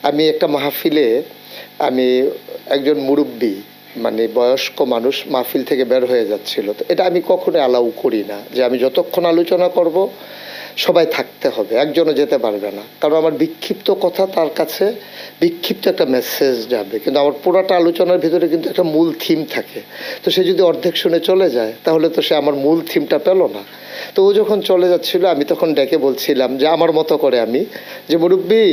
আমি একটা মাহফিলে আমি একজন মুরব্বী মানে বয়স্ক মানুষ মাহফিল থেকে বের হয়ে যাচ্ছিল, তো এটা আমি কখনো অ্যালাউ করি না যে আমি যতক্ষণ আলোচনা করব সবাই থাকতে হবে, একজনও যেতে পারবে না, কারণ আমার বিক্ষিপ্ত কথা তার কাছে বিক্ষিপ্ত একটা মেসেজ যাবে, কিন্তু আমার পুরাটা আলোচনার ভিতরে কিন্তু একটা মূল থিম থাকে। তো সে যদি অর্ধেক শুনে চলে যায় তাহলে তো সে আমার মূল থিমটা পেল না। তো ও যখন চলে যাচ্ছিল আমি তখন ডেকে বলছিলাম যে আমার মতো করে আমি যে মুরব্বী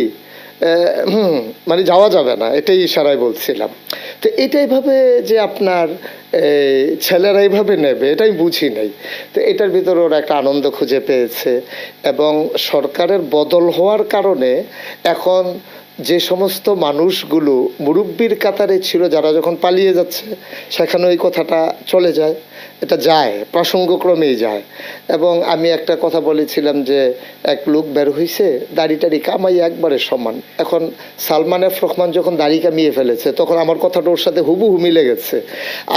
মানে যাওয়া যাবে না, এটাই ইশারায় বলছিলাম। তো এটাই ভাবে যে আপনার ছেলেরা এইভাবে নেবে এটাই বুঝি নাই। তো এটার ভিতরে ওরা একটা আনন্দ খুঁজে পেয়েছে, এবং সরকারের বদল হওয়ার কারণে এখন যে সমস্ত মানুষগুলো মুরব্বির কাতারে ছিল যারা যখন পালিয়ে যাচ্ছে সেখানে ওই কথাটা চলে যায়, এটা যায় প্রসঙ্গক্রমেই যায়। এবং আমি একটা কথা বলেছিলাম যে এক লোক বের হয়েছে দাড়ি টাড়ি কামাই একবারে সমান। এখন সালমান এফ রহমান যখন দাড়ি কামিয়ে ফেলেছে তখন আমার কথাটা ওর সাথে হুবহু মিলে গেছে।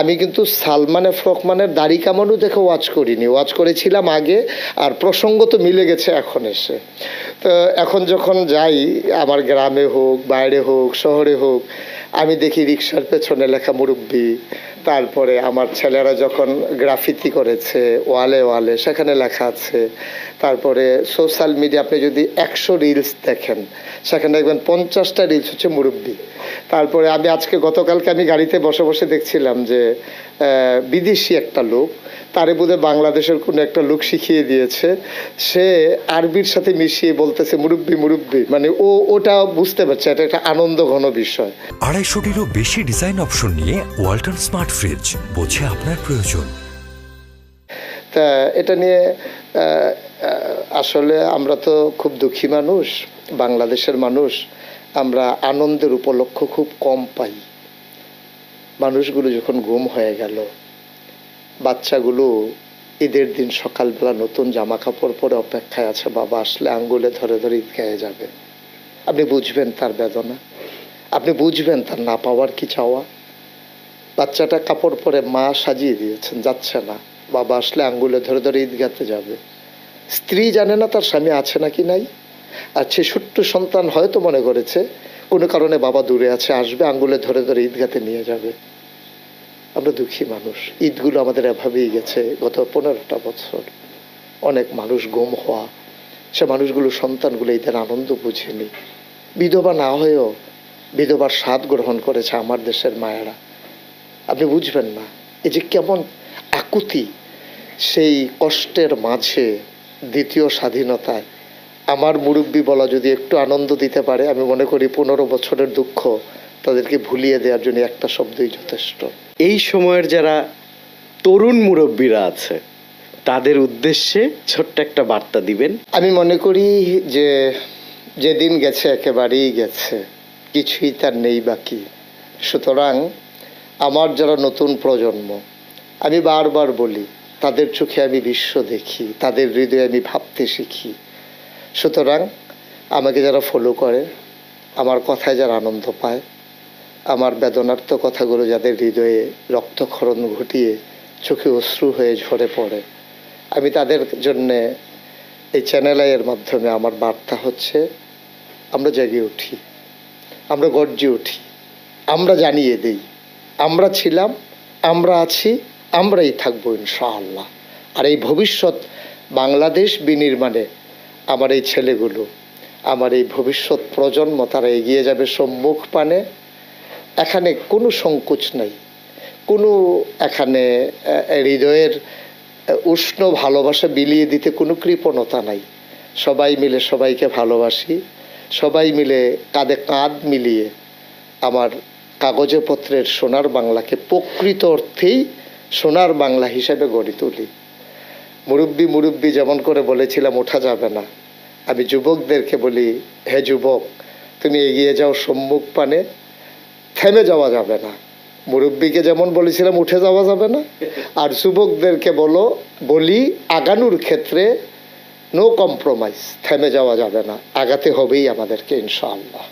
আমি কিন্তু সালমান এফ রহমানের দাড়ি কামানো দেখে ওয়াচ করিনি, ওয়াচ করেছিলাম আগে, আর প্রসঙ্গ তো মিলে গেছে এখন এসে। তো এখন যখন যাই আমার গ্রামে হোক বাইরে হোক শহরে হোক আমি দেখি রিক্সার পেছনে লেখা মুরব্বি, তারপরে আমার ছেলেরা যখন গ্রাফিতি করেছে ওয়ালে ওয়ালে সেখানে লেখা আছে, তারপরে সোশ্যাল মিডিয়া আপনি যদি 100 রিলস দেখেন সেখানে দেখবেন 50টা রিলস হচ্ছে মুরব্বি। তারপরে আমি আজকে গতকালকে আমি গাড়িতে বসে বসে দেখছিলাম যে বিদেশি একটা লোক, তারে বোধহয় বাংলাদেশের কোনো একটা লোক শিখিয়ে দিয়েছে, সে আরবির সাথে মিশিয়ে বলতেছে মুরব্বি মুরব্বি, মানে ওটা বুঝতে পারছে এটা একটা আনন্দ ঘন বিষয়। 250টিরও বেশি ডিজাইন অপশন নিয়ে ওয়ালটন স্মার্ট ফ্রিজ, বোঝে আপনার প্রয়োজন। তা এটা নিয়ে আসলে আমরা তো খুব দুঃখী মানুষ, বাংলাদেশের মানুষ, আমরা আনন্দের উপলক্ষ খুব কম পাই। মানুষগুলো যখন গুম হয়ে গেল, বাচ্চাগুলো ঈদের দিন সকালবেলা নতুন জামা কাপড় পরে অপেক্ষায় আছে, বাবা আসলে আঙ্গুলে ধরে ধরে ঈদগাহে যাবে। আপনি বুঝবেন তার বেদনা, আপনি বুঝবেন তার না পাওয়ার কি চাওয়া। বাচ্চাটা কাপড় পরে মা সাজিয়ে দিয়েছেন, যাচ্ছে না, বাবা আসলে আঙ্গুলে ধরে ধরে ঈদগাহতে যাবে। স্ত্রী জানে না তার স্বামী আছে নাকি নাই, আর সে ছোট্ট সন্তান হয়তো মনে করেছে কোনো কারণে বাবা দূরে আছে, আসবে আঙ্গুলে ধরে ধরে ঈদগাহতে নিয়ে যাবে। আমরা দুঃখী মানুষ, ঈদগুলো আমাদের এভাবেই গেছে গত 15টা বছর। অনেক মানুষ গুম হওয়া, সে মানুষগুলো সন্তানগুলো ঈদের আনন্দ বুঝেনি, বিধবা না হয়েও বিধবার স্বাদ গ্রহণ করেছে আমার দেশের মায়েরা। আপনি বুঝবেন না এই যে কেমন আকুতি, সেই কষ্টের মাঝে দ্বিতীয় স্বাধীনতায় আমার মুরব্বী বলা যদি একটু আনন্দ দিতে পারে, আমি মনে করি 15 বছরের দুঃখ তাদেরকে ভুলিয়ে দেওয়ার জন্য একটা শব্দই যথেষ্ট। এই সময়ের যারা তরুণ মুরব্বীরা আছে তাদের উদ্দেশ্যে ছোট্ট একটা বার্তা দিবেন। আমি মনে করি যে যেদিন গেছে একেবারেই গেছে, কিছুই তার নেই বাকি। সুতরাং আমার যারা নতুন প্রজন্ম, আমি বারবার বলি তাদের চোখে আমি বিশ্ব দেখি, তাদের হৃদয়ে আমি ভাবতে শিখি। সুতরাং আমাকে যারা ফলো করে, আমার কথায় যারা আনন্দ পায়, আমার বেদনার্থ কথাগুলো যাদের হৃদয়ে রক্তক্ষরণ ঘটিয়ে চোখে অশ্রু হয়ে ঝরে পড়ে, আমি তাদের জন্যে এই চ্যানেল আইয়ের মাধ্যমে আমার বার্তা হচ্ছে আমরা জেগে উঠি, আমরা গর্জে উঠি, আমরা জানিয়ে দিই আমরা ছিলাম, আমরা আছি, আমরাই থাকবো ইনশাআল্লাহ। আর এই ভবিষ্যৎ বাংলাদেশ বিনির্মাণে আমার এই ছেলেগুলো, আমার এই ভবিষ্যৎ প্রজন্ম তারা এগিয়ে যাবে সম্মুখ পানে। এখানে কোনো সংকোচ নাই, কোনো এখানে হৃদয়ের উষ্ণ ভালোবাসা বিলিয়ে দিতে কোনো কৃপণতা নাই। সবাই মিলে সবাইকে ভালোবাসি, সবাই মিলে কাঁধে কাঁধ মিলিয়ে আমার কাগজে পত্রের সোনার বাংলাকে প্রকৃত অর্থেই সোনার বাংলা হিসেবে গড়ে তুলি। মুরব্বি যেমন করে বলেছিলাম ওঠা যাবে না, আমি যুবকদেরকে বলি হে যুবক, তুমি এগিয়ে যাও সম্মুখ পানে, থেমে যাওয়া যাবে না। মুরব্বিকে যেমন বলেছিলাম উঠে যাওয়া যাবে না, আর যুবকদেরকে বলি আগানোর ক্ষেত্রে নো কম্প্রোমাইজ, থেমে যাওয়া যাবে না, আগাতে হবেই আমাদেরকে ইনশাআল্লাহ।